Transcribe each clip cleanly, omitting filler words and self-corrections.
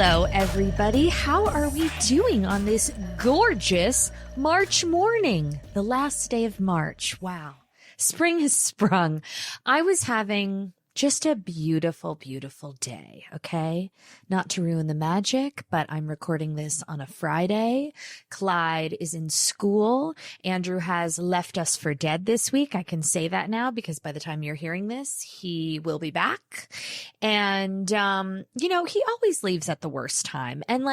Hello, everybody. How are we doing on this gorgeous March morning? The last day of March. Wow. Spring has sprung. I was having just a beautiful, beautiful day, okay? Not to ruin the magic, but I'm recording this on a Friday. Clyde is in school. Andrew has left us for dead this week. I can say that now because by the time you're hearing this, he will be back. And, he always leaves at the worst time. And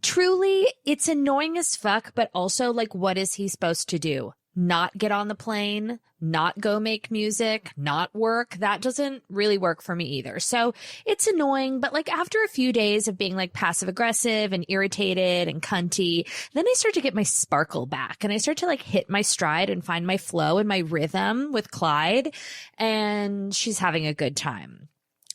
truly, it's annoying as fuck, but also what is he supposed to do? Not get on the plane, not go make music, not work. That doesn't really work for me either. So it's annoying, but after a few days of being passive aggressive and irritated and cunty, then I start to get my sparkle back and I start to hit my stride and find my flow and my rhythm with Clyde, and she's having a good time.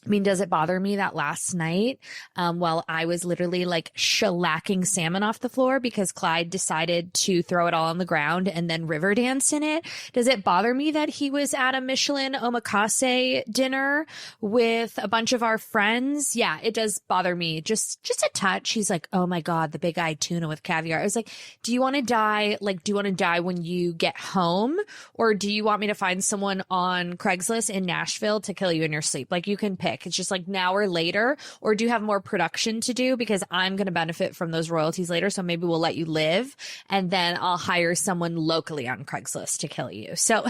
I mean, does it bother me that last night, while I was literally shellacking salmon off the floor because Clyde decided to throw it all on the ground and then river dance in it? Does it bother me that he was at a Michelin omakase dinner with a bunch of our friends? Yeah, it does bother me. Just a touch. He's like, oh my God, the big eyed tuna with caviar. I was like, do you want to die? Do you want to die when you get home? Or do you want me to find someone on Craigslist in Nashville to kill you in your sleep? You can pick. It's just now or later, or do you have more production to do? Because I'm going to benefit from those royalties later. So maybe we'll let you live and then I'll hire someone locally on Craigslist to kill you. So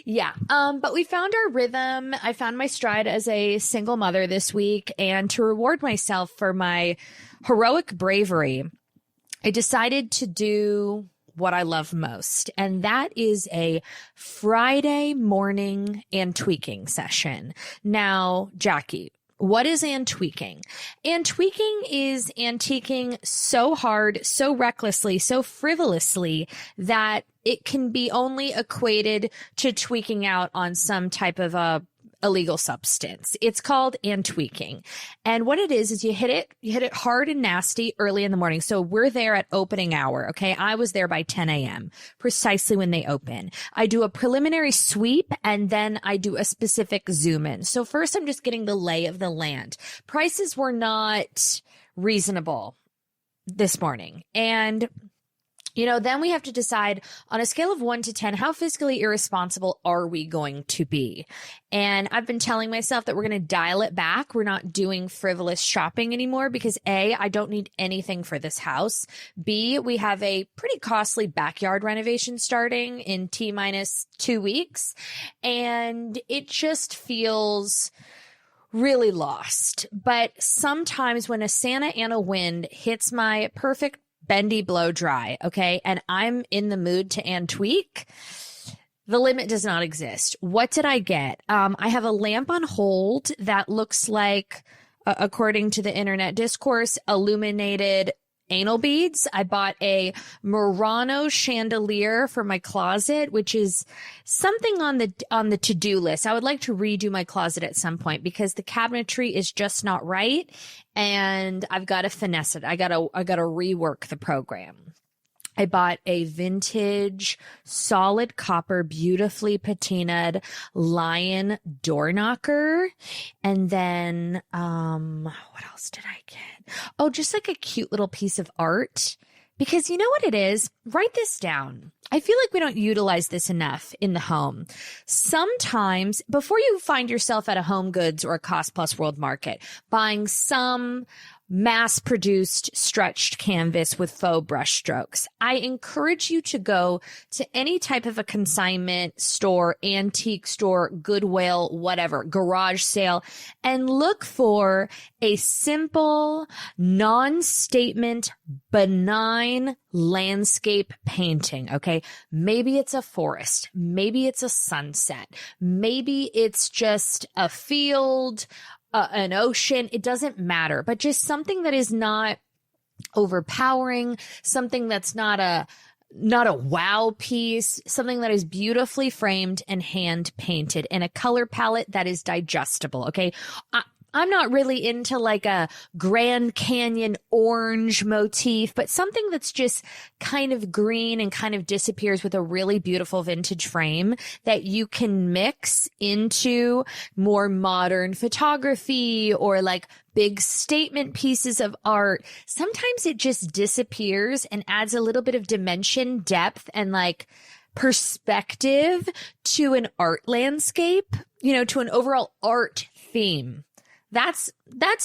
yeah. But we found our rhythm. I found my stride as a single mother this week, and to reward myself for my heroic bravery, I decided to do what I love most, and that is a Friday morning and-tweaking session. Now, Jackie, what is and-tweaking? And-tweaking is antiquing so hard, so recklessly, so frivolously that it can be only equated to tweaking out on some type of a illegal substance. It's called and-tweaking. And what it is you hit it hard and nasty early in the morning. So we're there at opening hour. Okay. I was there by 10 a.m., precisely when they open. I do a preliminary sweep and then I do a specific zoom in. So first I'm just getting the lay of the land. Prices were not reasonable this morning. And then we have to decide on a scale of 1 to 10, how fiscally irresponsible are we going to be? And I've been telling myself that we're going to dial it back. We're not doing frivolous shopping anymore because A, I don't need anything for this house. B, we have a pretty costly backyard renovation starting in T-minus 2 weeks. And it just feels really lost. But sometimes when a Santa Ana wind hits my perfect bendy blow dry, okay, and I'm in the mood to and-tweak, the limit does not exist. What did I get? I have a lamp on hold that looks like, according to the internet discourse, illuminated anal beads. I bought a Murano chandelier for my closet, which is something on the to-do list. I would like to redo my closet at some point because the cabinetry is just not right, and I've got to finesse it. I got to rework the program. I bought a vintage, solid copper, beautifully patinaed lion door knocker. And then, what else did I get? Oh, just a cute little piece of art. Because you know what it is? Write this down. I feel like we don't utilize this enough in the home. Sometimes, before you find yourself at a Home Goods or a Cost Plus World Market, buying some mass-produced stretched canvas with faux brush strokes, I encourage you to go to any type of a consignment store, antique store, Goodwill, whatever, garage sale, and look for a simple, non-statement, benign landscape painting, okay? Maybe it's a forest. Maybe it's a sunset. Maybe it's just a field, an ocean. It doesn't matter, but just something that is not overpowering, something that's not a wow piece, something that is beautifully framed and hand painted in a color palette that is digestible. Okay. I'm not really into like a Grand Canyon orange motif, but something that's just kind of green and kind of disappears with a really beautiful vintage frame that you can mix into more modern photography or like big statement pieces of art. Sometimes it just disappears and adds a little bit of dimension, depth, and like perspective to an art landscape, to an overall art theme. That's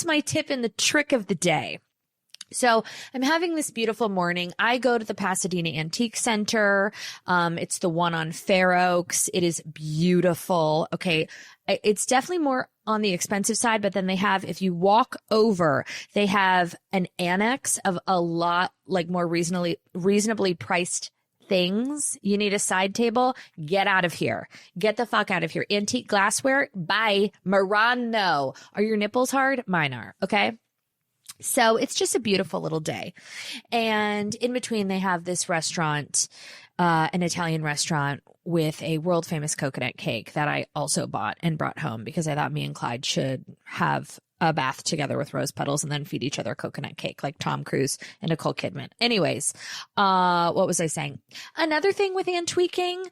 my tip and the trick of the day. So I'm having this beautiful morning. I go to the Pasadena Antique Center. It's the one on Fair Oaks. It is beautiful. Okay. It's definitely more on the expensive side, but then they have, if you walk over, they have an annex of a lot like more reasonably priced things. You need a side table. Get out of here. Get the fuck out of here. Antique glassware. Bye. Murano. Are your nipples hard? Mine are. Okay. So it's just a beautiful little day. And in between, they have this restaurant, an Italian restaurant with a world famous coconut cake that I also bought and brought home because I thought me and Clyde should have a bath together with rose petals and then feed each other coconut cake like Tom Cruise and Nicole Kidman. Anyways, what was I saying? Another thing with antiquing,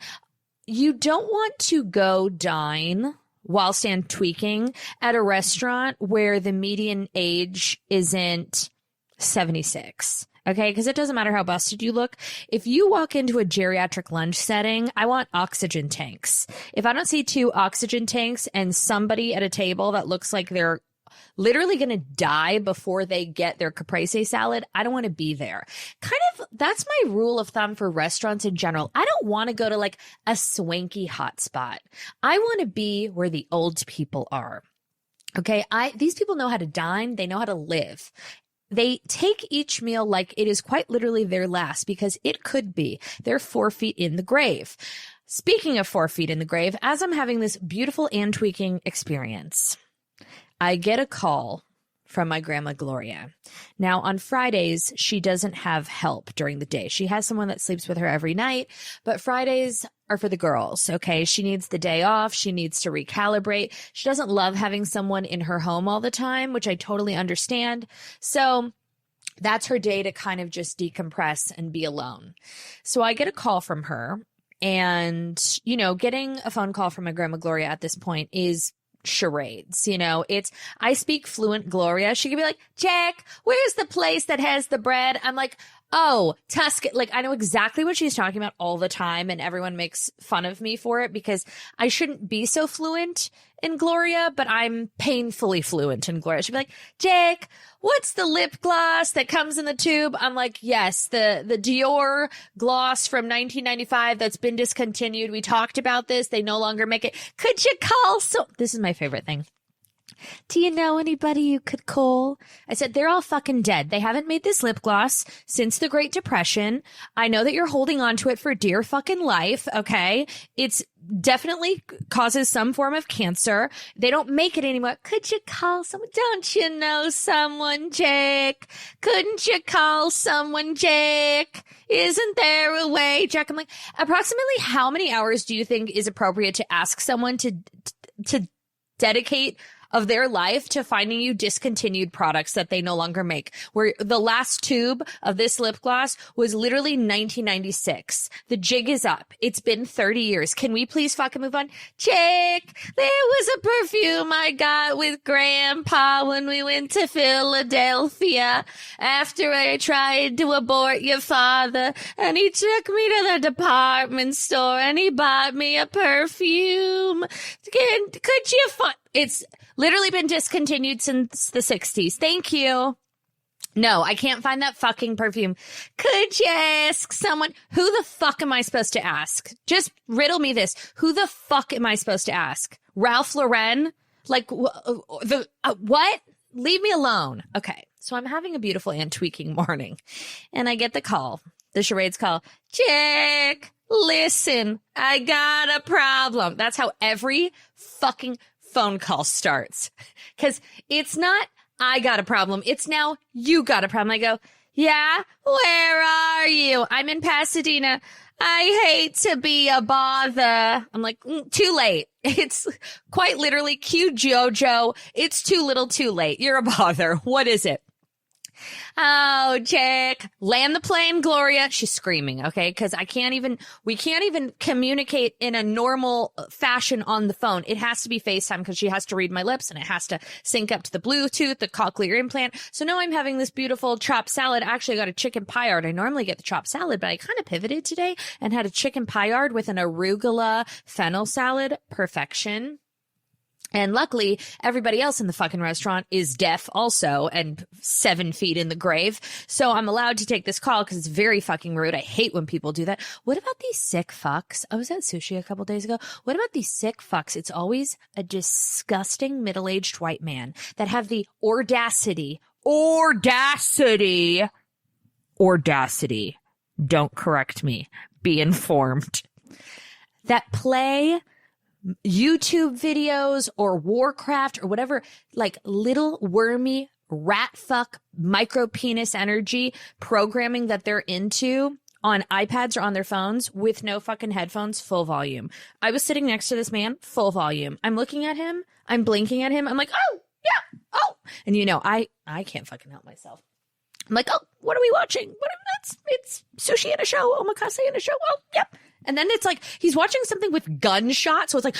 you don't want to go dine whilst antiquing at a restaurant where the median age isn't 76. Okay, because it doesn't matter how busted you look. If you walk into a geriatric lunch setting, I want oxygen tanks. If I don't see 2 oxygen tanks and somebody at a table that looks like they're literally going to die before they get their caprese salad, I don't want to be there. That's my rule of thumb for restaurants in general. I don't want to go to like a swanky hotspot. I want to be where the old people are. Okay. These people know how to dine. They know how to live. They take each meal like it is quite literally their last because it could be. They're 4 feet in the grave. Speaking of 4 feet in the grave, as I'm having this beautiful antiquing experience, I get a call from my grandma Gloria. Now, on Fridays, she doesn't have help during the day. She has someone that sleeps with her every night, but Fridays are for the girls, okay? She needs the day off. She needs to recalibrate. She doesn't love having someone in her home all the time, which I totally understand. So that's her day to kind of just decompress and be alone. So I get a call from her, and, getting a phone call from my grandma Gloria at this point is charades. I speak fluent Gloria. She could be like, Jack, where's the place that has the bread? I'm like, oh, Tuscan. Like, I know exactly what she's talking about all the time, and everyone makes fun of me for it because I shouldn't be so fluent in Gloria, but I'm painfully fluent in Gloria. She'd be like, Jack, what's the lip gloss that comes in the tube? I'm like, yes, the Dior gloss from 1995 that's been discontinued. We talked about this. They no longer make it. Could you call This is my favorite thing. Do you know anybody you could call? I said, they're all fucking dead. They haven't made this lip gloss since the Great Depression. I know that you're holding on to it for dear fucking life, okay? It's definitely causes some form of cancer. They don't make it anymore. Could you call someone? Don't you know someone, Jack? Couldn't you call someone, Jack? Isn't there a way, Jack? I'm like, approximately how many hours do you think is appropriate to ask someone to dedicate of their life to finding you discontinued products that they no longer make? Where the last tube of this lip gloss was literally 1996. The jig is up. It's been 30 years. Can we please fucking move on? Chick, there was a perfume I got with Grandpa when we went to Philadelphia after I tried to abort your father, and he took me to the department store and he bought me a perfume. Could you It's literally been discontinued since the 60s. Thank you. No, I can't find that fucking perfume. Could you ask someone? Who the fuck am I supposed to ask? Just riddle me this. Who the fuck am I supposed to ask? Ralph Lauren? Like, what? Leave me alone. Okay, so I'm having a beautiful antiquing morning, and I get the call, the charades call. Jack, listen, I got a problem. That's how every fucking phone call starts, because it's not I got a problem. It's now you got a problem. I go, yeah, where are you? I'm in Pasadena. I hate to be a bother. I'm like, too late. It's quite literally cue Jojo. It's too little too late. You're a bother. What is it? Oh, Jack, land the plane, Gloria. She's screaming, okay? Because we can't even communicate in a normal fashion on the phone. It has to be FaceTime because she has to read my lips and it has to sync up to the Bluetooth, the cochlear implant. So now I'm having this beautiful chopped salad. Actually, I got a chicken paillard. I normally get the chopped salad, but I kind of pivoted today and had a chicken paillard with an arugula fennel salad. Perfection. And luckily, everybody else in the fucking restaurant is deaf also and 7 feet in the grave. So I'm allowed to take this call because it's very fucking rude. I hate when people do that. What about these sick fucks? I was at sushi a couple days ago. What about these sick fucks? It's always a disgusting middle-aged white man that have the audacity, don't correct me, be informed, that play YouTube videos or Warcraft or whatever, like little wormy rat fuck micro penis energy programming that they're into on iPads or on their phones with no fucking headphones, full volume. I was sitting next to this man, full volume. I'm looking at him. I'm blinking at him. I'm like, oh, yeah, oh. And I can't fucking help myself. I'm like, oh, what are we watching? It's sushi in a show, omakase in a show. Oh, yep. And then it's like, he's watching something with gunshots. So it's like,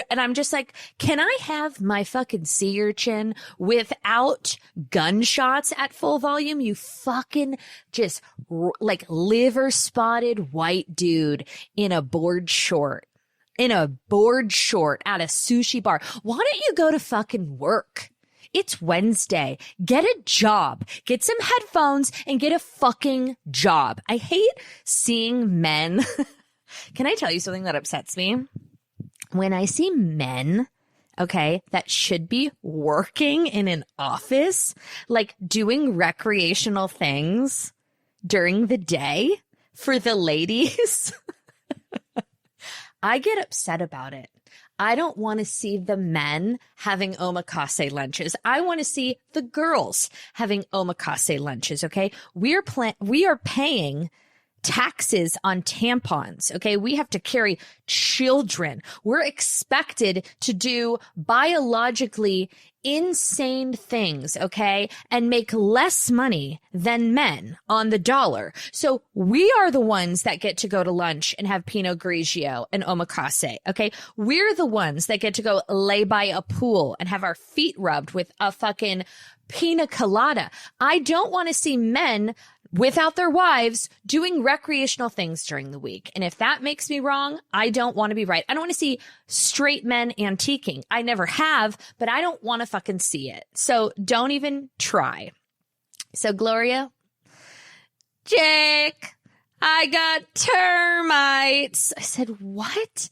and I'm just like, can I have my fucking sea urchin without gunshots at full volume? You fucking just like liver spotted white dude in a board short at a sushi bar. Why don't you go to fucking work? It's Wednesday. Get a job. Get some headphones and get a fucking job. I hate seeing men. Can I tell you something that upsets me? When I see men, okay, that should be working in an office, like doing recreational things during the day for the ladies, I get upset about it. I don't want to see the men having omakase lunches. I want to see the girls having omakase lunches, okay? We are paying taxes on tampons, okay? We have to carry children. We're expected to do biologically insane things, okay? And make less money than men on the dollar. So we are the ones that get to go to lunch and have Pinot Grigio and omakase, okay? We're the ones that get to go lay by a pool and have our feet rubbed with a fucking pina colada. I don't want to see men without their wives doing recreational things during the week. And if that makes me wrong, I don't want to be right. I don't want to see straight men antiquing. I never have, but I don't want to fucking see it. So don't even try. So Gloria, Jake, I got termites. I said, what?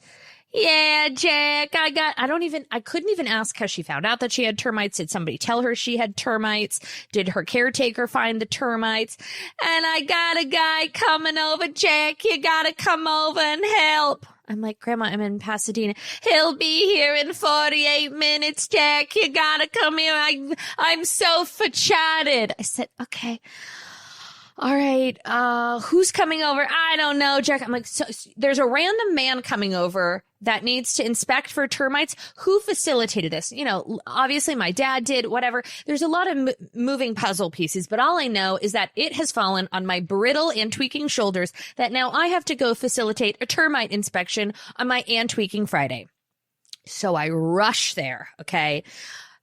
Yeah, Jack, I couldn't even ask how she found out that she had termites. Did somebody tell her she had termites? Did her caretaker find the termites? And I got a guy coming over, Jack, you gotta come over and help. I'm like, Grandma, I'm in Pasadena. He'll be here in 48 minutes, Jack. You gotta come here. I'm so fatchatted. I said, okay. All right, who's coming over? I don't know, Jack. I'm like, so there's a random man coming over that needs to inspect for termites. Who facilitated this? You know, obviously my dad did, whatever. There's a lot of moving puzzle pieces, but all I know is that it has fallen on my brittle and tweaking shoulders that now I have to go facilitate a termite inspection on my and tweaking Friday. So I rush there, okay?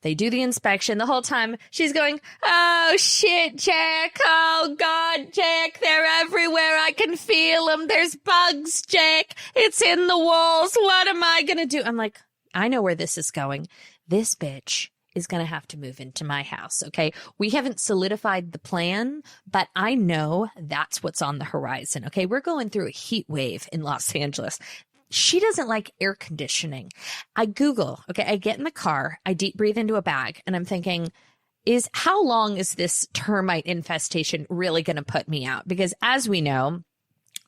They do the inspection. The whole time she's going, oh shit, Jack. Oh God, Jack. They're everywhere. I can feel them. There's bugs, Jack. It's in the walls. What am I going to do? I'm like, I know where this is going. This bitch is going to have to move into my house. Okay. We haven't solidified the plan, but I know that's what's on the horizon. Okay. We're going through a heat wave in Los Angeles. She doesn't like air conditioning. I Google, okay, I get in the car, I deep breathe into a bag, and I'm thinking, how long is this termite infestation really going to put me out? Because as we know,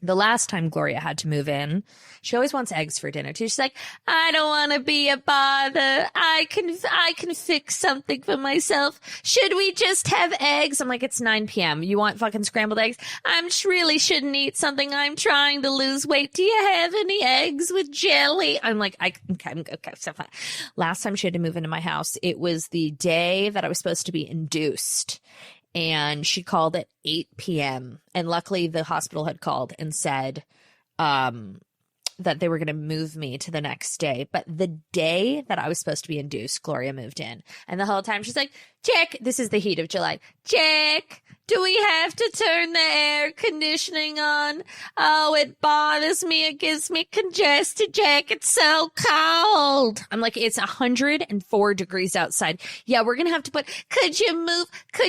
The last time Gloria had to move in, she always wants eggs for dinner too. She's like, I don't want to be a bother. I can fix something for myself. Should we just have eggs? I'm like, it's 9 p.m. You want fucking scrambled eggs? Really shouldn't eat something. I'm trying to lose weight. Do you have any eggs with jelly? I'm like, okay, so fine. Last time she had to move into my house, it was the day that I was supposed to be induced. And she called at 8 p.m. And luckily the hospital had called and said that they were going to move me to the next day. But the day that I was supposed to be induced, Gloria moved in. And the whole time she's like, Jack, this is the heat of July. Jack, do we have to turn the air conditioning on? Oh, it bothers me. It gives me congested, Jack. It's so cold. I'm like, it's 104 degrees outside. Yeah, we're going to have to could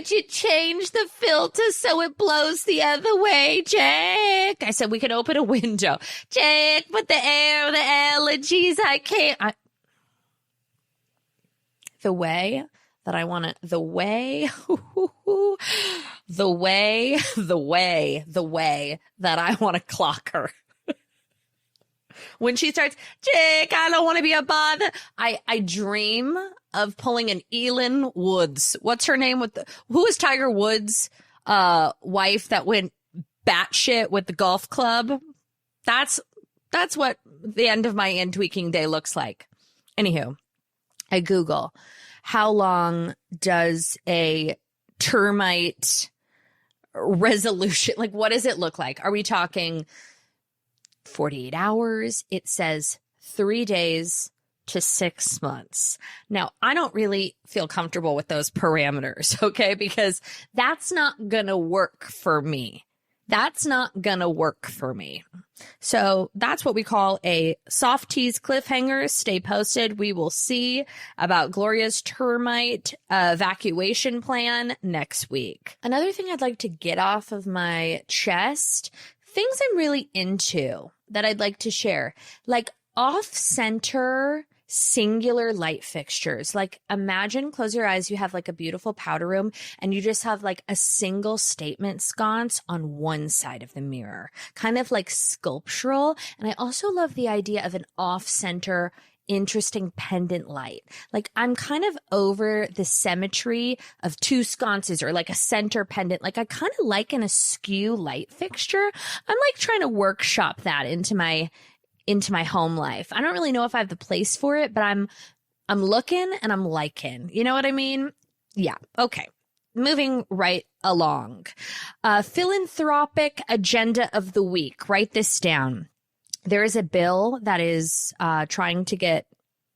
you change the filter so it blows the other way, Jack? I said, we could open a window. Jack, but the air, the allergies, I can't. The way that I want to, the way that I want to clock her. When she starts, Jake, I don't want to be a bother. I dream of pulling an Elin Woods. What's her name who is Tiger Woods' wife that went batshit with the golf club? That's what the end of my in-tweaking day looks like. Anywho, I Google, how long does a termite resolution, like what does it look like? Are we talking 48 hours? It says 3 days to 6 months. Now, I don't really feel comfortable with those parameters, okay? Because that's not gonna work for me. So that's what we call a soft tease cliffhanger. Stay posted. We will see about Gloria's termite evacuation plan next week. Another thing I'd like to get off of my chest, things I'm really into that I'd like to share, like off-center singular light fixtures. Like imagine, close your eyes, you have like a beautiful powder room and you just have like a single statement sconce on one side of the mirror, kind of like sculptural. And I also love the idea of an off-center interesting pendant light. Like I'm kind of over the symmetry of two sconces or like a center pendant. Like I kind of like an askew light fixture. I'm like trying to workshop that into my home life. I don't really know if I have the place for it, but I'm looking and I'm liking. You know what I mean? Yeah. Okay. Moving right along. Philanthropic agenda of the week. Write this down. There is a bill that is trying to get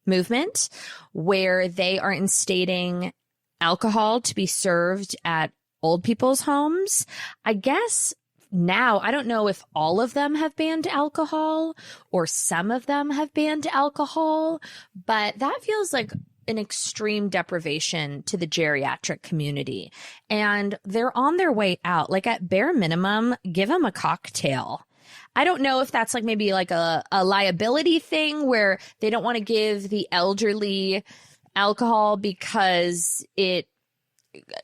movement where they are instating alcohol to be served at old people's homes. I guess now, I don't know if all of them have banned alcohol or some of them have banned alcohol, but that feels like an extreme deprivation to the geriatric community. And they're on their way out. Like at bare minimum, give them a cocktail. I don't know if that's like maybe like a liability thing where they don't want to give the elderly alcohol because it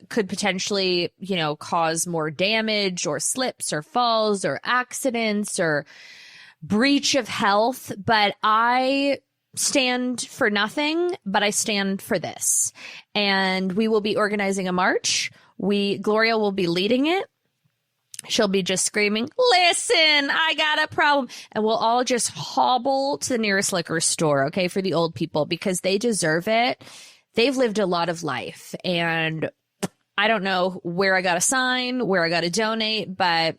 could potentially, cause more damage or slips or falls or accidents or breach of health. But I stand for nothing, but I stand for this. And we will be organizing a march. Gloria will be leading it. She'll be just screaming, listen, I got a problem. And we'll all just hobble to the nearest liquor store, okay, for the old people because they deserve it. They've lived a lot of life, and I don't know where I got to sign, where I got to donate, but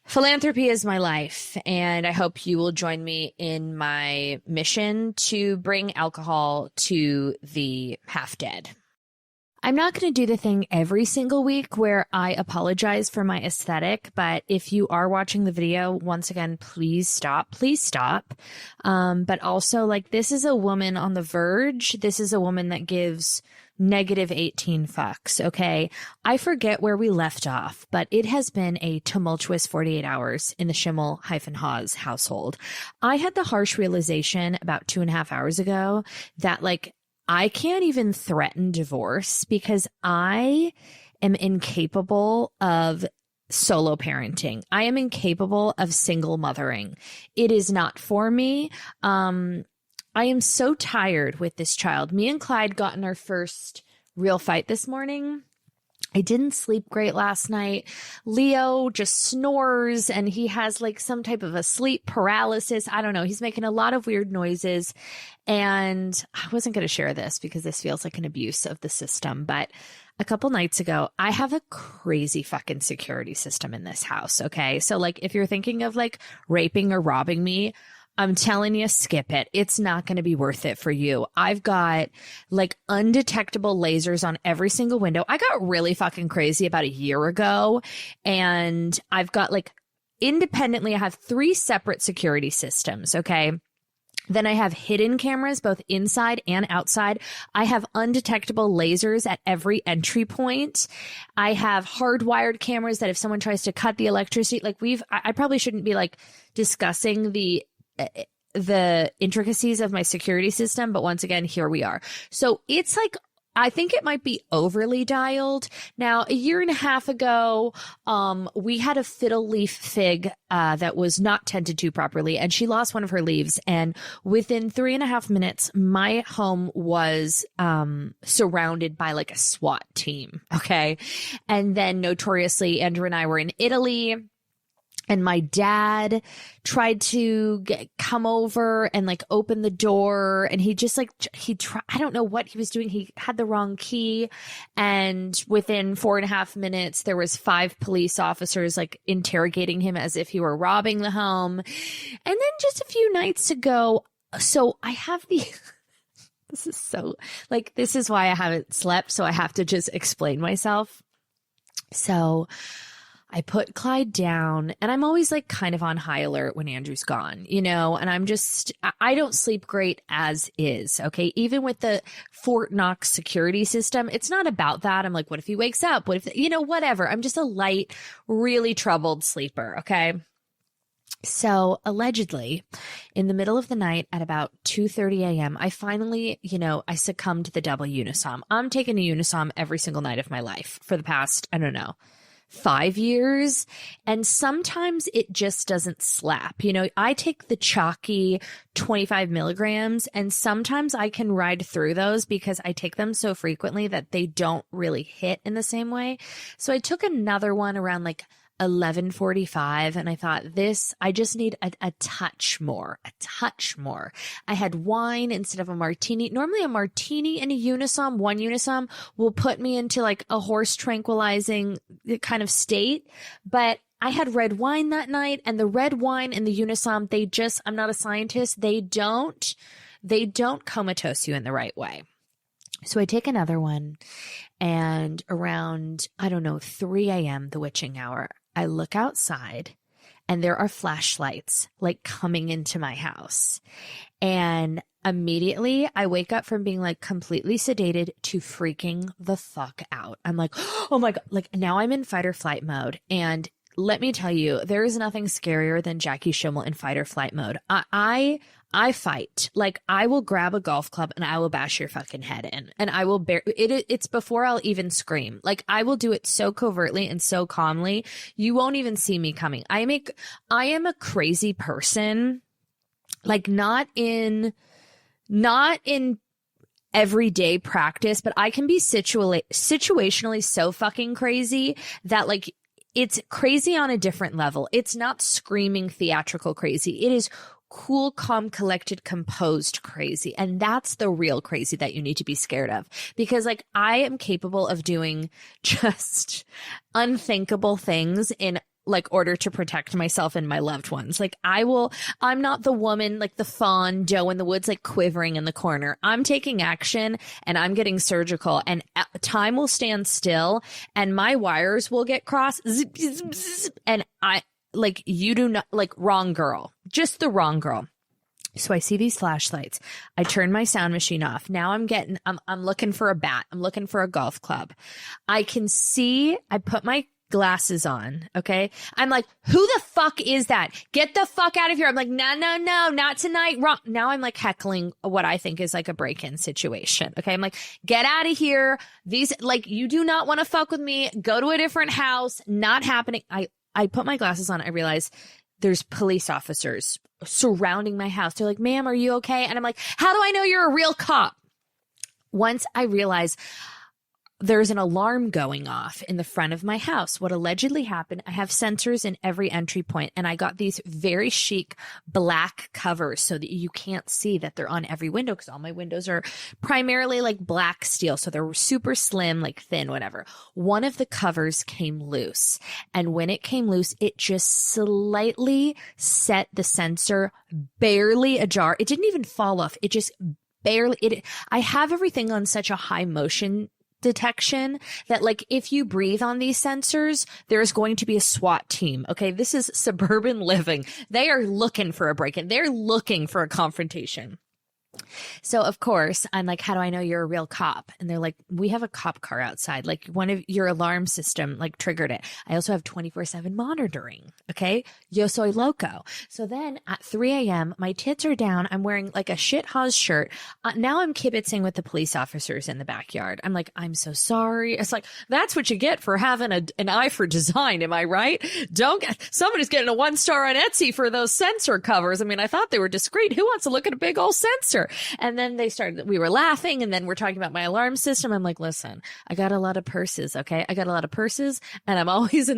philanthropy is my life, and I hope you will join me in my mission to bring alcohol to the half-dead. I'm not going to do the thing every single week where I apologize for my aesthetic, but if you are watching the video, once again, please stop. But also, like, this is a woman on the verge. This is a woman that gives -18 fucks, okay? I forget where we left off, but it has been a tumultuous 48 hours in the Schimmel-Haas household. I had the harsh realization about 2.5 hours ago that, like, I can't even threaten divorce because I am incapable of solo parenting. I am incapable of single mothering. It is not for me. I am so tired with this child. Me and Clyde got in our first real fight this morning. I didn't sleep great last night. Leo just snores and he has like some type of a sleep paralysis. I don't know. He's making a lot of weird noises. And I wasn't going to share this because this feels like an abuse of the system. But a couple nights ago, I have a crazy fucking security system in this house. Okay. So like if you're thinking of like raping or robbing me, I'm telling you, skip it. It's not going to be worth it for you. I've got like undetectable lasers on every single window. I got really fucking crazy about a year ago, and I've got like independently, I have 3 separate security systems. Okay. Then I have hidden cameras, both inside and outside. I have undetectable lasers at every entry point. I have hardwired cameras that if someone tries to cut the electricity, like I probably shouldn't be like discussing the intricacies of my security system. But once again, here we are. So it's like, I think it might be overly dialed. Now, a year and a half ago, we had a fiddle leaf fig that was not tended to properly, and she lost one of her leaves. And within 3.5 minutes, my home was surrounded by like a SWAT team. Okay. And then notoriously, Andrew and I were in Italy. And my dad tried to come over and like open the door, and he just like, I don't know what he was doing. He had the wrong key. And within 4.5 minutes, there was 5 police officers like interrogating him as if he were robbing the home. And then just a few nights ago, so I have this is so like, this is why I haven't slept. So I have to just explain myself. So I put Clyde down, and I'm always like kind of on high alert when Andrew's gone, you know, and I don't sleep great as is. Okay. Even with the Fort Knox security system, it's not about that. I'm like, what if he wakes up? What if, you know, whatever. I'm just a light, really troubled sleeper. Okay. So allegedly in the middle of the night at about 2:30 a.m., I finally, you know, I succumbed to the double Unisom. I'm taking a Unisom every single night of my life for the past, I don't know, 5 years. And sometimes it just doesn't slap. You know, I take the chalky 25 milligrams, and sometimes I can ride through those because I take them so frequently that they don't really hit in the same way. So I took another one around like 11:45, and I thought, I just need a touch more. I had wine instead of a martini. Normally a martini and a Unisom, one Unisom will put me into like a horse tranquilizing kind of state. But I had red wine that night, and the red wine and the Unisom, I'm not a scientist. They don't comatose you in the right way. So I take another one, and around, I don't know, 3 a.m., the witching hour, I look outside, and there are flashlights like coming into my house. And immediately I wake up from being like completely sedated to freaking the fuck out. I'm like, oh my God, like now I'm in fight or flight mode. And let me tell you, there is nothing scarier than Jackie Schimmel in fight or flight mode. I fight. Like, I will grab a golf club and I will bash your fucking head in, and I will bear it. It's before I'll even scream. Like, I will do it so covertly and so calmly. You won't even see me coming. I am a crazy person, like not in everyday practice, but I can be situationally so fucking crazy that like, it's crazy on a different level. It's not screaming theatrical crazy. It is cool, calm, collected, composed crazy. And that's the real crazy that you need to be scared of, because like I am capable of doing just unthinkable things in like order to protect myself and my loved ones. Like I'm not the woman, like the fawn doe in the woods, like quivering in the corner. I'm taking action, and I'm getting surgical, and time will stand still, and my wires will get crossed. Zip, zip, zip, and like, you do not, like, wrong girl, just the wrong girl. So I see these flashlights. I turn my sound machine off. Now I'm looking for a bat. I'm looking for a golf club. I can see, I put my glasses on. Okay. I'm like, who the fuck is that? Get the fuck out of here. I'm like, no, not tonight. Wrong. Now I'm like heckling what I think is like a break-in situation. Okay. I'm like, get out of here. These, like, you do not want to fuck with me. Go to a different house. Not happening. I put my glasses on. I realize there's police officers surrounding my house. They're like, ma'am, are you okay? And I'm like, how do I know you're a real cop? Once I realize there's an alarm going off in the front of my house. What allegedly happened, I have sensors in every entry point, and I got these very chic black covers so that you can't see that they're on every window, because all my windows are primarily like black steel. So they're super slim, like thin, whatever. One of the covers came loose. And when it came loose, it just slightly set the sensor barely ajar. It didn't even fall off. It just barely, I have everything on such a high motion detection that, like, if you breathe on these sensors, there's going to be a SWAT team. Okay. This is suburban living. They are looking for a break-in. They're looking for a confrontation. So of course I'm like, how do I know you're a real cop? And they're like, we have a cop car outside. Like, one of your alarm system like triggered it. I also have 24/7 monitoring. Okay. Yo soy loco. So then at 3 a.m., my tits are down. I'm wearing like a shit Haas shirt. Now I'm kibitzing with the police officers in the backyard. I'm like, I'm so sorry. It's like, that's what you get for having an eye for design. Am I right? Somebody's getting a 1-star on Etsy for those sensor covers. I mean, I thought they were discreet. Who wants to look at a big old sensor? And then we were laughing, and then we're talking about my alarm system. I'm like, listen, I got a lot of purses. Okay. I got a lot of purses, and I'm always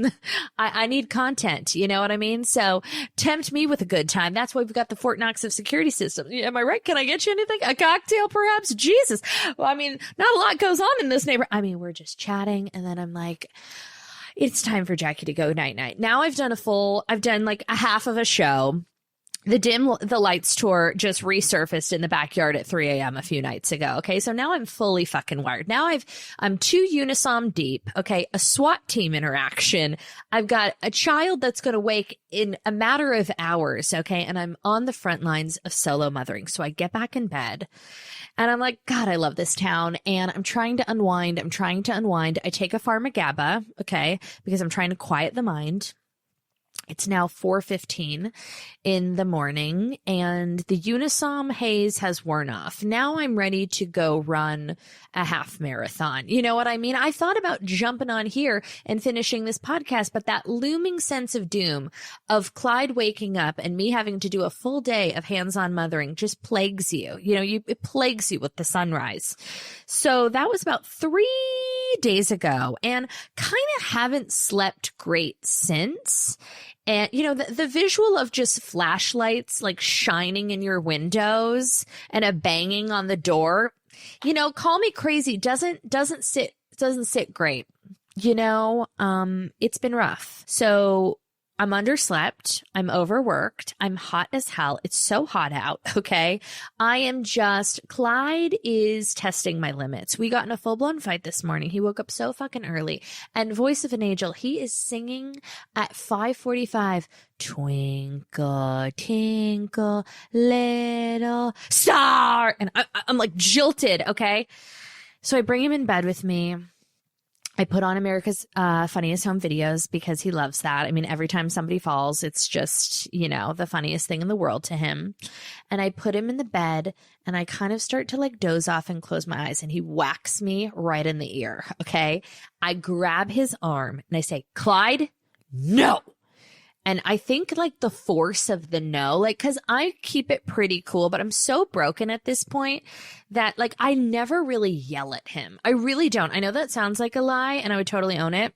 I need content. You know what I mean? So tempt me with a good time. That's why we've got the Fort Knox of security system. Am I right? Can I get you anything? A cocktail, perhaps? Jesus. Well, I mean, not a lot goes on in this neighborhood. I mean, we're just chatting, and then I'm like, it's time for Jackie to go night. Now I've done like a half of a show. The Dim the Lights tour just resurfaced in the backyard at 3 a.m. a few nights ago. Okay. So now I'm fully fucking wired. Now I'm 2 Unisom deep. Okay. A SWAT team interaction. I've got a child that's going to wake in a matter of hours. Okay. And I'm on the front lines of solo mothering. So I get back in bed and I'm like, God, I love this town. And I'm trying to unwind. I take a Pharmagaba. Okay. Because I'm trying to quiet the mind. It's now 4:15 in the morning, and the Unisom haze has worn off. Now I'm ready to go run a half marathon. You know what I mean? I thought about jumping on here and finishing this podcast, but that looming sense of doom of Clyde waking up and me having to do a full day of hands-on mothering just plagues you. You know, it plagues you with the sunrise. So that was about 3 days ago, and kind of haven't slept great since. And, you know, the visual of just flashlights like shining in your windows and a banging on the door, you know, call me crazy, doesn't sit great. You know, it's been rough. So I'm underslept. I'm overworked. I'm hot as hell. It's so hot out. Okay. Clyde is testing my limits. We got in a full blown fight this morning. He woke up so fucking early, and voice of an angel, he is singing at 5:45, twinkle, tinkle, little star. And I'm like jilted. Okay. So I bring him in bed with me. I put on America's Funniest Home Videos because he loves that. I mean, every time somebody falls, it's just, you know, the funniest thing in the world to him. And I put him in the bed, and I kind of start to like doze off and close my eyes, and he whacks me right in the ear. Okay. I grab his arm and I say, Clyde, no. And I think like the force of the no, like, cause I keep it pretty cool, but I'm so broken at this point that like I never really yell at him. I really don't. I know that sounds like a lie, and I would totally own it,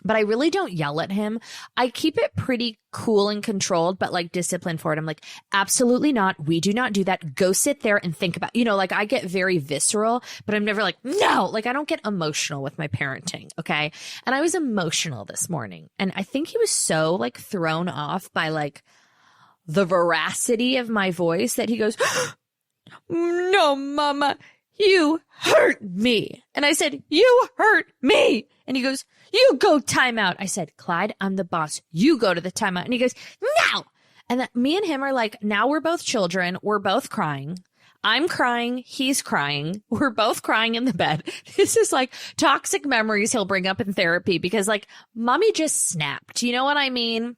but I really don't yell at him. I keep it pretty cool and controlled, but like disciplined for it. I'm like, absolutely not. We do not do that. Go sit there and think about, you know, like I get very visceral, but I'm never like, no, like I don't get emotional with my parenting. Okay. And I was emotional this morning, and I think he was so like thrown off by like the veracity of my voice that he goes, no, mama, you hurt me. And I said, you hurt me. And he goes, you go timeout. I said, Clyde, I'm the boss. You go to the timeout. And he goes, no. And that me and him are like, now we're both children. We're both crying. I'm crying. He's crying. We're both crying in the bed. This is like toxic memories he'll bring up in therapy because like mommy just snapped. You know what I mean?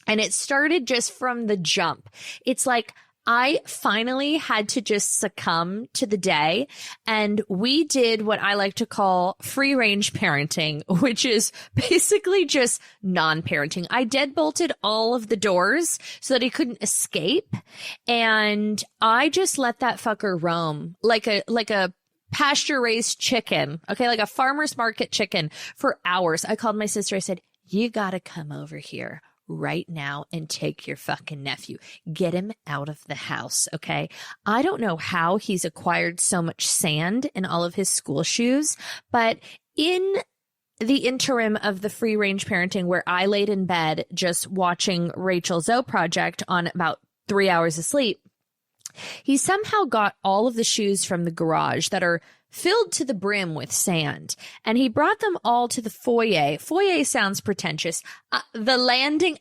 And it started just from the jump. It's like I finally had to just succumb to the day. And we did what I like to call free range parenting, which is basically just non-parenting. I deadbolted all of the doors so that he couldn't escape. And I just let that fucker roam like a pasture raised chicken. Okay. Like a farmer's market chicken for hours. I called my sister. I said, you got to come over here right now and take your fucking nephew. Get him out of the house, okay? I don't know how he's acquired so much sand in all of his school shoes, but in the interim of the free range parenting where I laid in bed just watching Rachel Zoe Project on about 3 hours of sleep, he somehow got all of the shoes from the garage that are filled to the brim with sand, and he brought them all to the foyer. Foyer sounds pretentious. The landing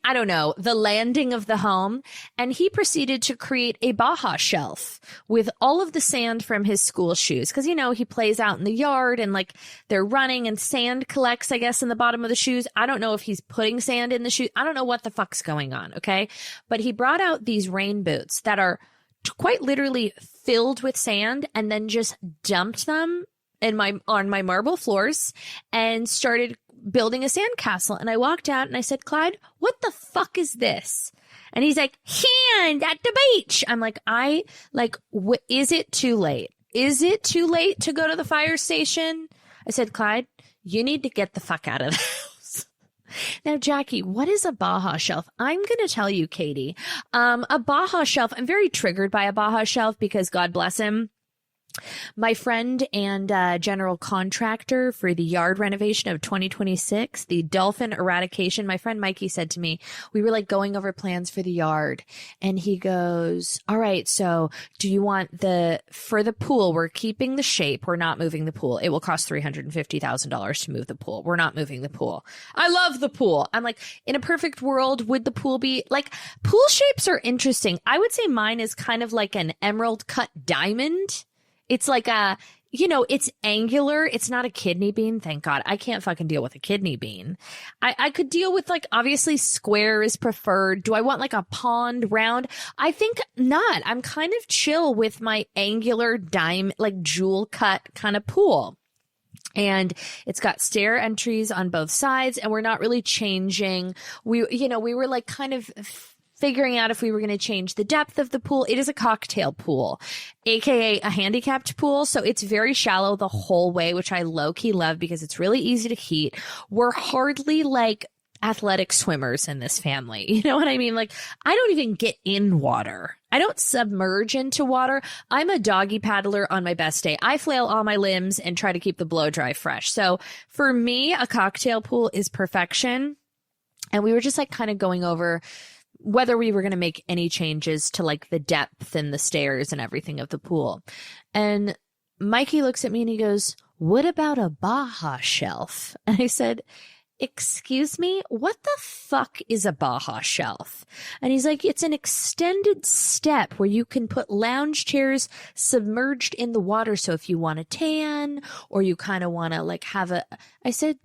of the home, and he proceeded to create a Baja shelf with all of the sand from his school shoes. Because, you know, he plays out in the yard and like they're running and sand collects, I guess, in the bottom of the shoes. I don't know if he's putting sand in the shoes. I don't know what the fuck's going on, okay? But he brought out these rain boots that are quite literally filled with sand and then just dumped them on my marble floors and started building a sandcastle. And I walked out and I said, Clyde, what the fuck is this? And he's like, hand at the beach. I'm like, is it too late? Is it too late to go to the fire station? I said, Clyde, you need to get the fuck out of the house. Now, Jackie, what is a Baja shelf? I'm going to tell you, Katie. A Baja shelf, I'm very triggered by a Baja shelf because God bless him. My friend and general contractor for the yard renovation of 2026, the dolphin eradication, my friend Mikey said to me, we were like going over plans for the yard. And he goes, all right, so do you want for the pool, we're keeping the shape. We're not moving the pool. It will cost $350,000 to move the pool. We're not moving the pool. I love the pool. I'm like, in a perfect world, would the pool be like, pool shapes are interesting. I would say mine is kind of like an emerald cut diamond. It's like it's angular. It's not a kidney bean. Thank God. I can't fucking deal with a kidney bean. I could deal with like, obviously square is preferred. Do I want like a pond round? I think not. I'm kind of chill with my angular diamond, like jewel cut kind of pool. And it's got stair entries on both sides and we're not really changing. We were like kind of figuring out if we were going to change the depth of the pool. It is a cocktail pool, aka a handicapped pool. So it's very shallow the whole way, which I low-key love because it's really easy to heat. We're hardly like athletic swimmers in this family. You know what I mean? Like, I don't even get in water. I don't submerge into water. I'm a doggy paddler on my best day. I flail all my limbs and try to keep the blow dry fresh. So for me, a cocktail pool is perfection. And we were just like kind of going over whether we were going to make any changes to like the depth and the stairs and everything of the pool. And Mikey looks at me and he goes, what about a Baja shelf? And I said, excuse me, what the fuck is a Baja shelf? And he's like, it's an extended step where you can put lounge chairs submerged in the water. So if you want to tan or you kind of want to like I said,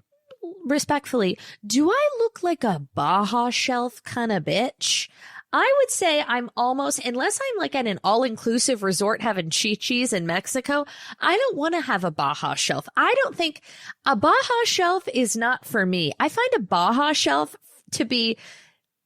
respectfully, do I look like a Baja shelf kind of bitch? I would say I'm almost, unless I'm like at an all-inclusive resort having chi-chis in Mexico, I don't want to have a Baja shelf. I don't think a Baja shelf is not for me. I find a Baja shelf to be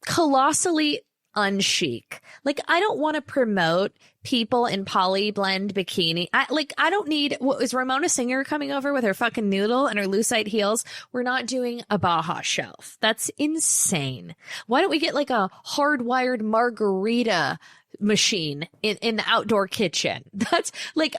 colossally unchic. Like, I don't want to promote people in poly blend bikini. I don't need, what was Ramona Singer coming over with her fucking noodle and her lucite heels? We're not doing a Baja shelf. That's insane. Why don't we get like a hardwired margarita machine in the outdoor kitchen? That's like,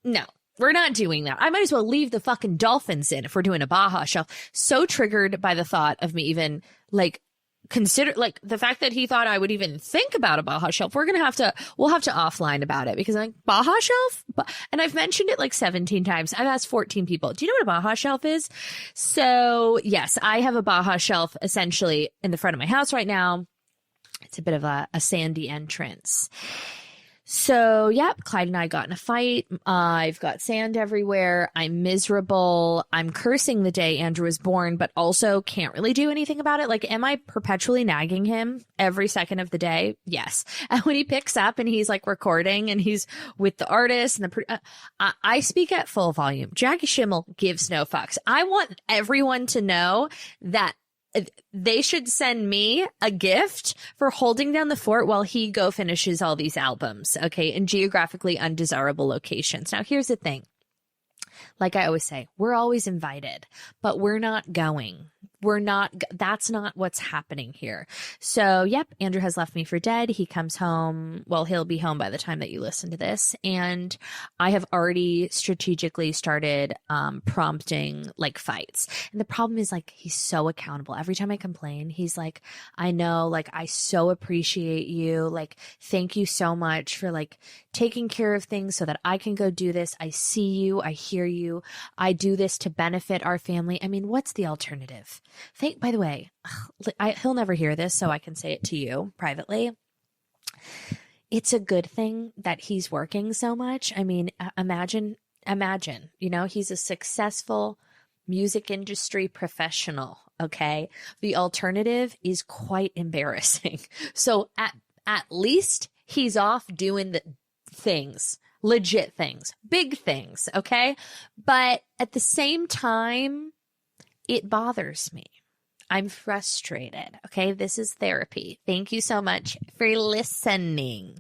no. We're not doing that. I might as well leave the fucking dolphins in if we're doing a Baja shelf. So triggered by the thought of me even like consider like the fact that he thought I would even think about a Baja shelf. We'll have to offline about it because I'm like, Baja shelf? And I've mentioned it like 17 times. I've asked 14 people, do you know what a Baja shelf is? So yes, I have a Baja shelf essentially in the front of my house right now. It's a bit of a sandy entrance. So, yep, Clyde and I got in a fight. I've got sand everywhere. I'm miserable. I'm cursing the day Andrew was born, but also can't really do anything about it. Like, am I perpetually nagging him every second of the day? Yes. And when he picks up and he's like recording and he's with the artist and I speak at full volume. Jackie Schimmel gives no fucks. I want everyone to know that they should send me a gift for holding down the fort while he go finishes all these albums, okay, in geographically undesirable locations. Now, here's the thing. Like I always say, we're always invited, but we're not going. That's not what's happening here. So, yep, Andrew has left me for dead. He comes home. Well, he'll be home by the time that you listen to this. And I have already strategically started prompting like fights. And the problem is like, he's so accountable. Every time I complain, he's like, I know, like, I so appreciate you. Like, thank you so much for like taking care of things so that I can go do this. I see you. I hear you. I do this to benefit our family. I mean, what's the alternative? By the way, he'll never hear this, so I can say it to you privately. It's a good thing that he's working so much. I mean, imagine, he's a successful music industry professional, okay? The alternative is quite embarrassing. So at least he's off doing the things, legit things, big things, okay? But at the same time, it bothers me. I'm frustrated. Okay. This is therapy. Thank you so much for listening.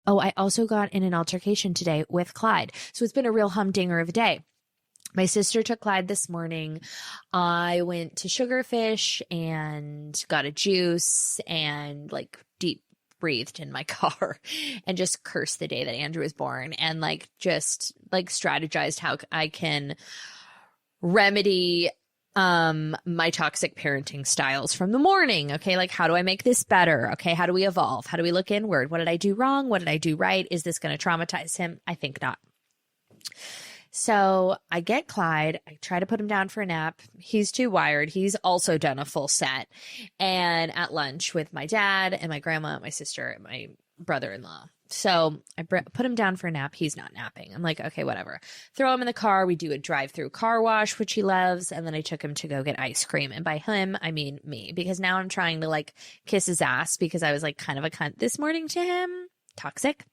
Oh, I also got in an altercation today with Clyde. So it's been a real humdinger of a day. My sister took Clyde this morning. I went to Sugarfish and got a juice and like deep breathed in my car and just cursed the day that Andrew was born and like just like strategized how I can remedy my toxic parenting styles from the morning. Okay. Like, how do I make this better? Okay. How do we evolve? How do we look inward? What did I do wrong? What did I do right? Is this going to traumatize him? I think not. So I get Clyde. I try to put him down for a nap. He's too wired. He's also done a full set. And at lunch with my dad and my grandma, my sister, and my brother-in-law. So I put him down for a nap. He's not napping. I'm like, okay, whatever. Throw him in the car. We do a drive-through car wash, which he loves. And then I took him to go get ice cream. And by him, I mean me, because now I'm trying to like kiss his ass because I was like kind of a cunt this morning to him. Toxic.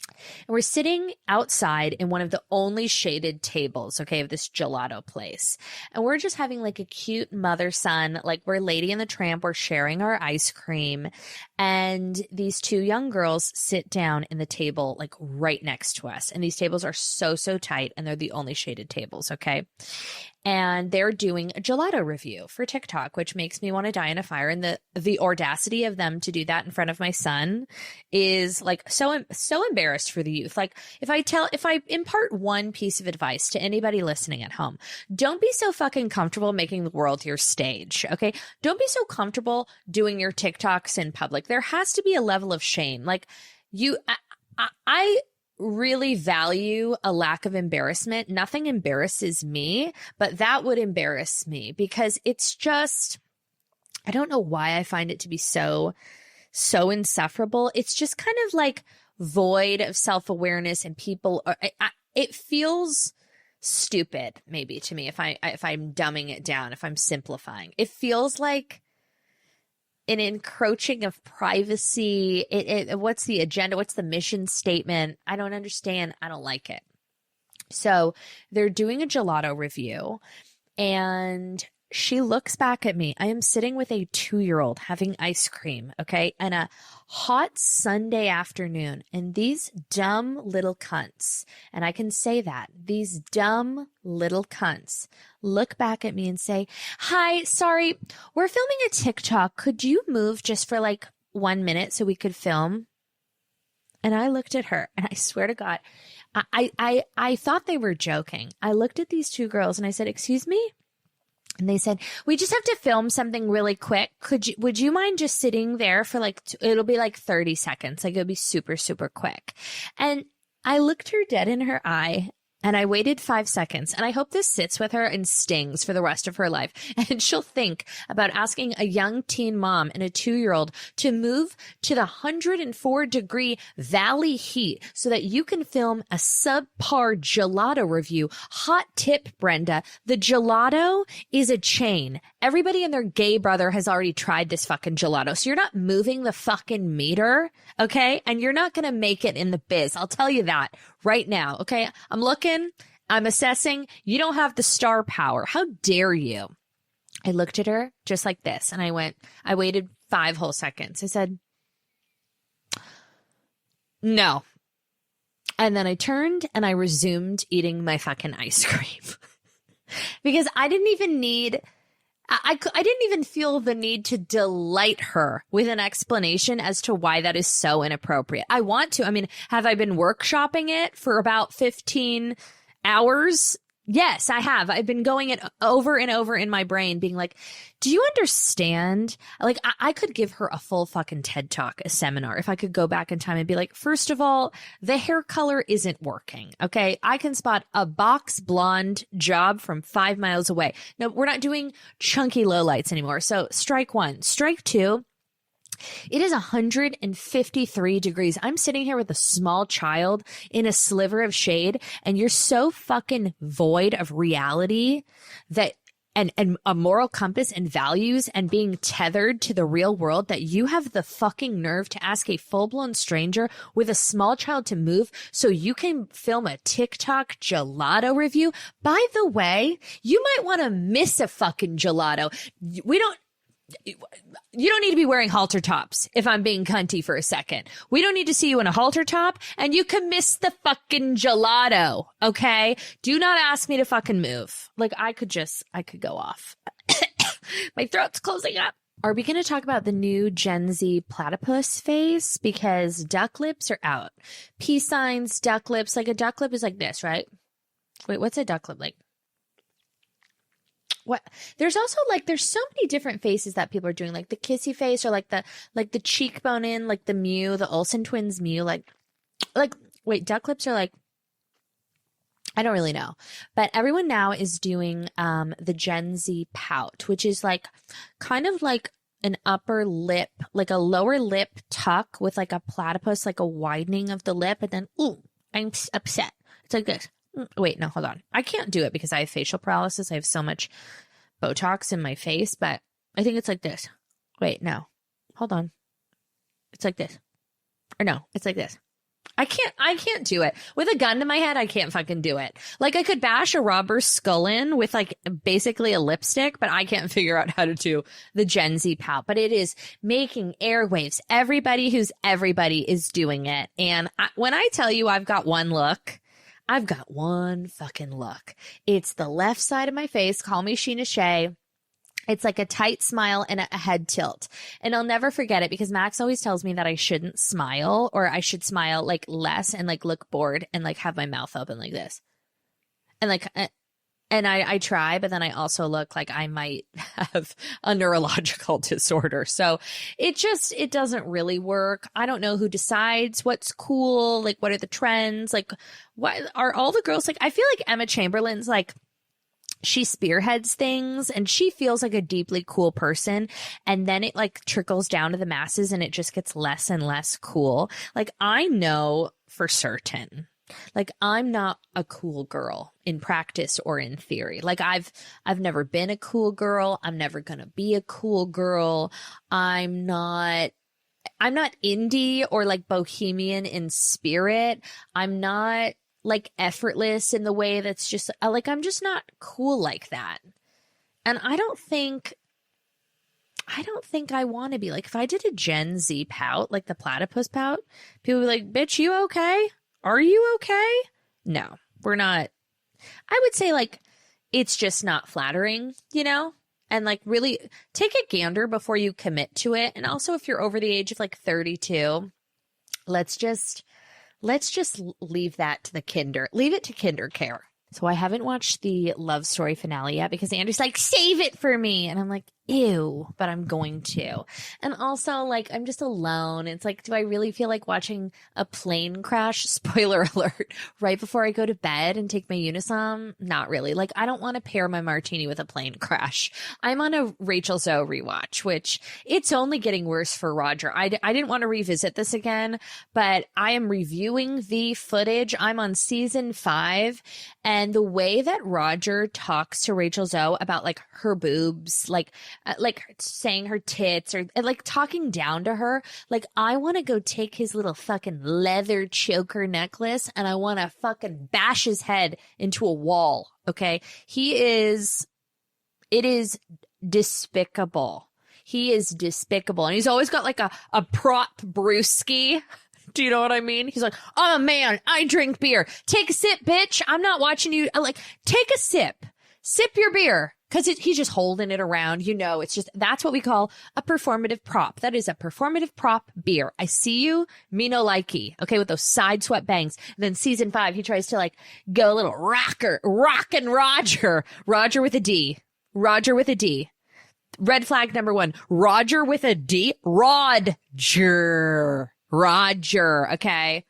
And we're sitting outside in one of the only shaded tables, okay, of this gelato place. And we're just having like a cute mother-son, like we're Lady and the Tramp, we're sharing our ice cream. And these two young girls sit down in the table like right next to us. And these tables are so tight and they're the only shaded tables, okay? And they're doing a gelato review for TikTok, which makes me want to die in a fire. And the audacity of them to do that in front of my son is like so embarrassed for the youth. Like if I impart one piece of advice to anybody listening at home, don't be so fucking comfortable making the world your stage. Okay. Don't be so comfortable doing your TikToks in public. There has to be a level of shame. Like I really value a lack of embarrassment. Nothing embarrasses me, but that would embarrass me because it's just, I don't know why I find it to be so insufferable. It's just kind of like void of self-awareness and people it feels stupid maybe to me if I'm dumbing it down, if I'm simplifying. It feels like an encroaching of privacy. What's the agenda? What's the mission statement? I don't understand. I don't like it. So they're doing a gelato review and she looks back at me. I am sitting with a 2-year-old having ice cream, okay, and a hot Sunday afternoon. And these dumb little cunts, and I can say that, these dumb little cunts look back at me and say, "Hi, sorry, we're filming a TikTok. Could you move just for like 1 minute so we could film?" And I looked at her and I swear to God, I thought they were joking. I looked at these two girls and I said, "Excuse me?" And they said, "We just have to film something really quick. Would you mind just sitting there for like, it'll be like 30 seconds. Like it'll be super quick." And I looked her dead in her eye And I waited 5 seconds, and I hope this sits with her and stings for the rest of her life. And she'll think about asking a young teen mom and a 2-year-old to move to the 104-degree valley heat so that you can film a subpar gelato review. Hot tip, Brenda. The gelato is a chain. Everybody and their gay brother has already tried this fucking gelato. So you're not moving the fucking meter, okay? And you're not going to make it in the biz. I'll tell you that right now, okay? I'm looking, I'm assessing. You don't have the star power. How dare you? I looked at her just like this, and I waited 5 whole seconds. I said, no. And then I turned and I resumed eating my fucking ice cream because I didn't even need, I didn't even feel the need to delight her with an explanation as to why that is so inappropriate. I want to. I mean, have I been workshopping it for about 15 hours? Yes, I have. I've been going it over and over in my brain being like, do you understand? Like, I could give her a full fucking TED Talk, a seminar, if I could go back in time and be like, first of all, the hair color isn't working. Okay. I can spot a box blonde job from 5 miles away. No, we're not doing chunky lowlights anymore. So strike 1. Strike 2. It is 153 degrees. I'm sitting here with a small child in a sliver of shade, and you're so fucking void of reality that and a moral compass and values and being tethered to the real world that you have the fucking nerve to ask a full-blown stranger with a small child to move so you can film a TikTok gelato review. By the way, you might want to miss a fucking gelato. You don't need to be wearing halter tops, if I'm being cunty for a second. We don't need to see you in a halter top, and you can miss the fucking gelato, okay? Do not ask me to fucking move. Like, I could go off. My throat's closing up. Are we going to talk about the new Gen Z platypus face? Because duck lips are out. Peace signs, duck lips. Like, a duck lip is like this, right? Wait, what's a duck lip like? What? There's also there's so many different faces that people are doing, like the kissy face or like the cheekbone in, like the Mew, the Olsen twins Mew, wait, duck lips are like, I don't really know, but everyone now is doing the Gen Z pout, which is like kind of like an upper lip, like a lower lip tuck with like a platypus, like a widening of the lip, and then ooh, I'm upset. It's like this. Wait, no, hold on. I can't do it because I have facial paralysis. I have so much Botox in my face, but I think it's like this. Wait, no, hold on. It's like this. Or no, it's like this. I can't do it. With a gun to my head, I can't fucking do it. Like, I could bash a robber's skull in with like basically a lipstick, but I can't figure out how to do the Gen Z pout. But it is making airwaves. Everybody is doing it. And when I tell you I've got one look, I've got one fucking look. It's the left side of my face. Call me Sheena Shea. It's like a tight smile and a head tilt. And I'll never forget it because Max always tells me that I shouldn't smile, or I should smile like less and like look bored and like have my mouth open like this. And like, and I try, but then I also look like I might have a neurological disorder. So it doesn't really work. I don't know who decides what's cool. Like, what are the trends? Like, what are all the girls like? I feel like Emma Chamberlain's like, she spearheads things and she feels like a deeply cool person. And then it like trickles down to the masses and it just gets less and less cool. Like, I know for certain, like, I'm not a cool girl in practice or in theory. Like, I've never been a cool girl. I'm never going to be a cool girl. I'm not indie or like bohemian in spirit. I'm not like effortless in the way that's just like, I'm just not cool like that. And I don't think I want to be like, if I did a Gen Z pout, like the platypus pout, people would be like, bitch, you okay? Are you okay? No, we're not. I would say like, it's just not flattering, you know? And like, really take a gander before you commit to it. And also, if you're over the age of like 32, let's just leave that to leave it to kinder care. So I haven't watched the Love Story finale yet because Andrew's like, save it for me. And I'm like, ew, but I'm going to. And also, like, I'm just alone. It's like, do I really feel like watching a plane crash? Spoiler alert, right before I go to bed and take my Unisom? Not really. Like, I don't want to pair my martini with a plane crash. I'm on a Rachel Zoe rewatch, which it's only getting worse for Roger. I didn't want to revisit this again, but I am reviewing the footage. I'm on season 5, and the way that Roger talks to Rachel Zoe about like her boobs, like saying her tits or like talking down to her. Like, I want to go take his little fucking leather choker necklace and I want to fucking bash his head into a wall. Okay. It is despicable. He is despicable. And he's always got like a prop brewski. Do you know what I mean? He's like, I'm a man. I drink beer. Take a sip, bitch. I'm not watching you. Like, take a sip. Sip your beer. Because he's just holding it around. You know, it's just, that's what we call a performative prop. That is a performative prop beer. I see you, me no likey. Okay, with those side swept bangs. And then season 5, he tries to like go a little rockin' Roger. Roger with a D. Roger with a D. Red flag number 1. Roger with a D. Roger. Okay.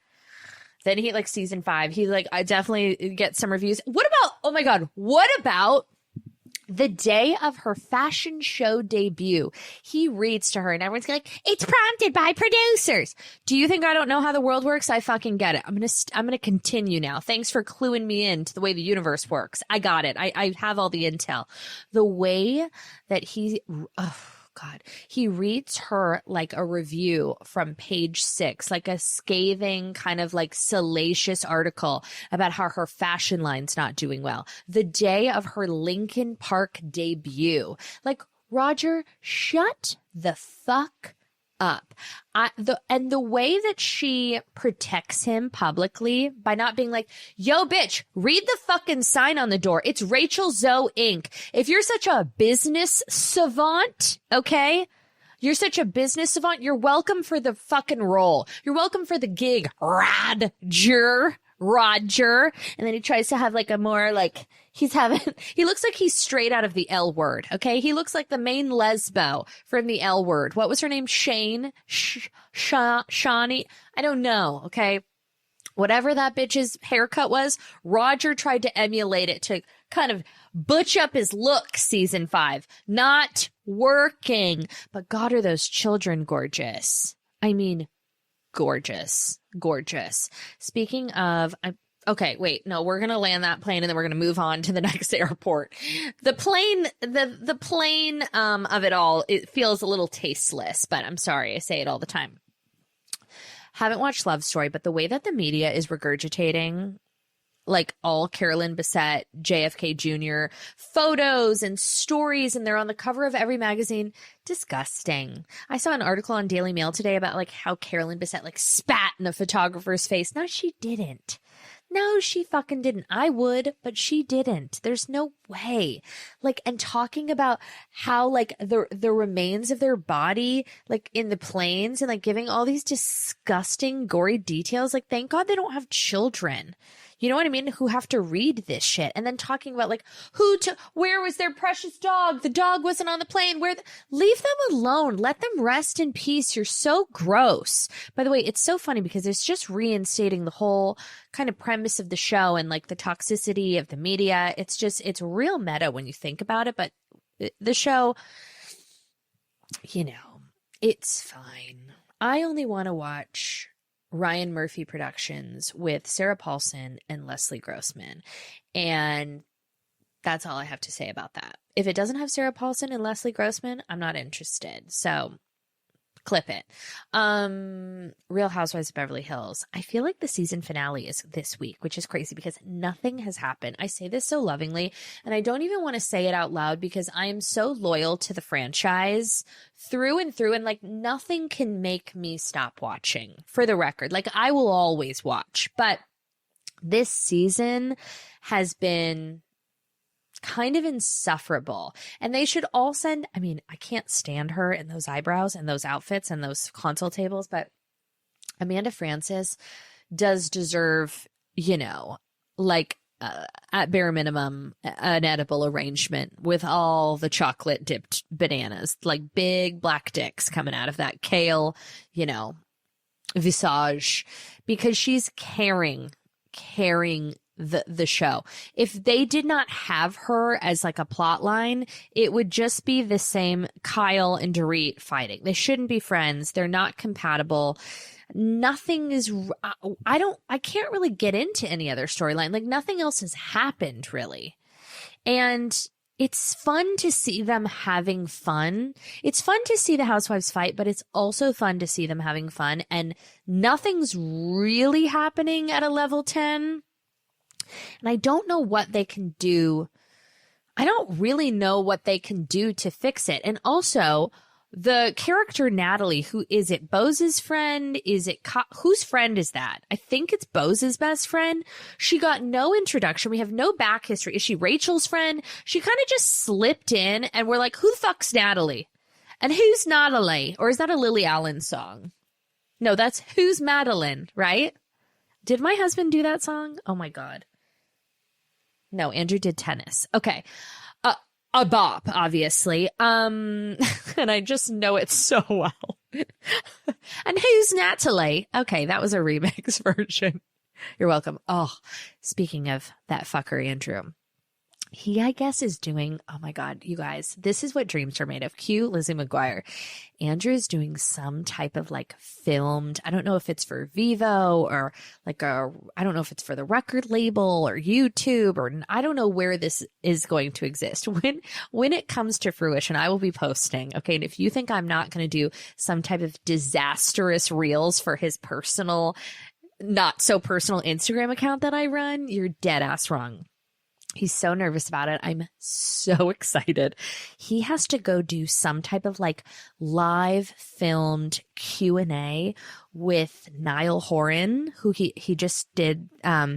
Then he like season 5. He like, I definitely get some reviews. What about, oh my God, what about the day of her fashion show debut? He reads to her and everyone's like, it's prompted by producers. Do you think I don't know how the world works? I fucking get it. I'm going to continue now. Thanks for cluing me in to the way the universe works. I got it. I have all the intel. The way that he reads her like a review from page 6, like a scathing kind of like salacious article about how her fashion line's not doing well. The day of her Lincoln Park debut. Like, Roger, shut the fuck up. The way that she protects him publicly by not being like, yo, bitch, read the fucking sign on the door. It's Rachel Zoe Inc. If you're such a business savant, okay? You're such a business savant. You're welcome for the fucking role. You're welcome for the gig. Roger. And then he tries to have like a more like, he looks like he's straight out of the L Word. Okay. He looks like the main lesbo from the L Word. What was her name? Shawnee? I don't know. Okay. Whatever that bitch's haircut was, Roger tried to emulate it to kind of butch up his look. Season 5. Not working. But God, are those children gorgeous. I mean, gorgeous. Speaking of, okay, wait, no, we're going to land that plane and then we're going to move on to the next airport. The plane of it all, it feels a little tasteless, but I'm sorry. I say it all the time. Haven't watched Love Story, but the way that the media is regurgitating like all Carolyn Bessette, JFK Jr. photos and stories, and they're on the cover of every magazine. Disgusting. I saw an article on Daily Mail today about like how Carolyn Bessette like spat in a photographer's face. No, she didn't. No, she fucking didn't. I would, but she didn't. There's no way. Like, and talking about how like the remains of their body, like in the planes, and like giving all these disgusting, gory details. Like, thank God they don't have children. You know what I mean? Who have to read this shit. And then talking about like, where was their precious dog? The dog wasn't on the plane. Leave them alone. Let them rest in peace. You're so gross. By the way, it's so funny because it's just reinstating the whole kind of premise of the show and like the toxicity of the media. It's real meta when you think about it. But the show, you know, it's fine. I only want to watch Ryan Murphy Productions with Sarah Paulson and Leslie Grossman. And that's all I have to say about that. If it doesn't have Sarah Paulson and Leslie Grossman, I'm not interested. So clip it. Real Housewives of Beverly Hills. I feel like the season finale is this week, which is crazy because nothing has happened. I say this so lovingly, and I don't even want to say it out loud because I am so loyal to the franchise through and through, and like nothing can make me stop watching, for the record. Like, I will always watch, but this season has been kind of insufferable. And they should all send, I mean, I can't stand her and those eyebrows and those outfits and those console tables, but Amanda Francis does deserve, you know, like at bare minimum, an edible arrangement with all the chocolate dipped bananas, like big black dicks coming out of that kale, visage, because she's carrying the show. If they did not have her as like a plot line, it would just be the same Kyle and Dorit fighting. They shouldn't be friends. They're not compatible. Nothing is, I can't really get into any other storyline. Like nothing else has happened really. And it's fun to see them having fun. It's fun to see the housewives fight, but it's also fun to see them having fun. And nothing's really happening at a level 10. And I don't know what they can do. I don't really know what they can do to fix it. And also, the character Natalie, who is it? Bose's friend? Whose friend is that? I think it's Bose's best friend. She got no introduction. We have no back history. Is she Rachel's friend? She kind of just slipped in and we're like, who the fuck's Natalie? And who's Natalie? Or is that a Lily Allen song? No, that's Who's Madeline, right? Did my husband do that song? Oh my God. No, Andrew did Tennis. Okay. A bop, obviously. And I just know it so well. And who's Natalie? Okay, that was a remix version. You're welcome. Oh, speaking of that fucker, Andrew. He, I guess, is doing, oh my God, you guys, this is what dreams are made of. Cue Lizzie McGuire. Andrew is doing some type of like filmed, I don't know if it's for Vivo or like I don't know if it's for the record label or YouTube, or I don't know where this is going to exist. When it comes to fruition, I will be posting. Okay. And if you think I'm not going to do some type of disastrous reels for his personal, not so personal Instagram account that I run, you're dead ass wrong. He's so nervous about it. I'm so excited. He has to go do some type of like live filmed Q&A with Niall Horan, who he just did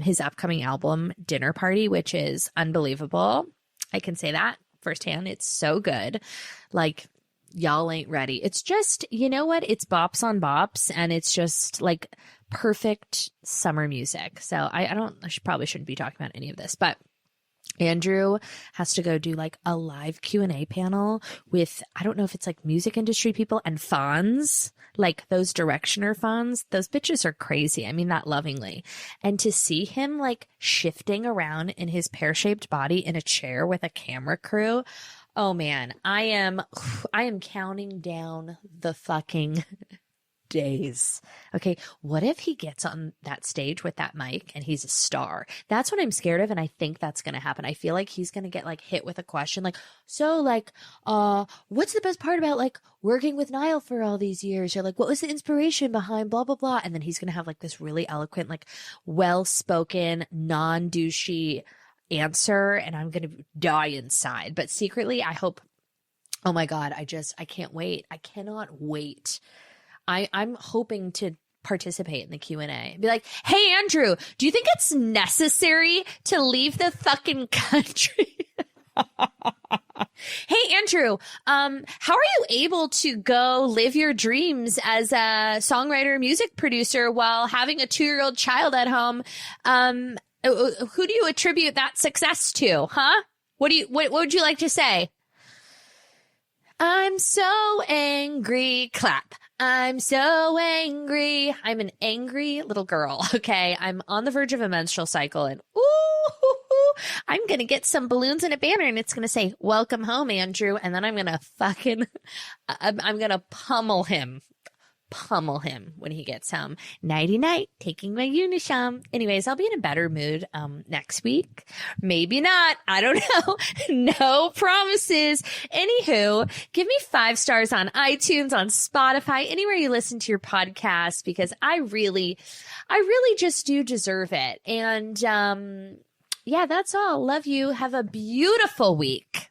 his upcoming album Dinner Party, which is unbelievable. I can say that firsthand. It's so good. Like, y'all ain't ready. It's just, you know what? It's bops on bops, and it's just like perfect summer music. So I probably shouldn't be talking about any of this, but Andrew has to go do like a live Q&A panel with, I don't know if it's like music industry people and fans, like those Directioner fans. Those bitches are crazy. I mean that lovingly. And to see him like shifting around in his pear-shaped body in a chair with a camera crew. Oh man, I am counting down the fucking days. Okay, what if he gets on that stage with that mic and he's a star? That's what I'm scared of, and I think that's going to happen. I feel like he's going to get like hit with a question like, so like, what's the best part about like working with Niall for all these years? Or like, what was the inspiration behind blah, blah, blah? And then he's going to have like this really eloquent, like well-spoken, non-douchey answer, and I'm going to die inside. But secretly, I hope, oh my God, I can't wait. I cannot wait. I'm hoping to participate in the Q&A. Be like, hey, Andrew, do you think it's necessary to leave the fucking country? Hey, Andrew, how are you able to go live your dreams as a songwriter, music producer while having a 2-year-old child at home? Who do you attribute that success to? Huh? What would you like to say? I'm so angry. Clap. I'm so angry. I'm an angry little girl. Okay. I'm on the verge of a menstrual cycle, and I'm going to get some balloons and a banner, and it's going to say, welcome home, Andrew. And then I'm going to I'm going to pummel him when he gets home. Nighty night, taking my Unisham. Anyways, I'll be in a better mood next week. Maybe not. I don't know. No promises. Anywho, give me 5 stars on iTunes, on Spotify, anywhere you listen to your podcast, because I really just do deserve it. And yeah, that's all. Love you. Have a beautiful week.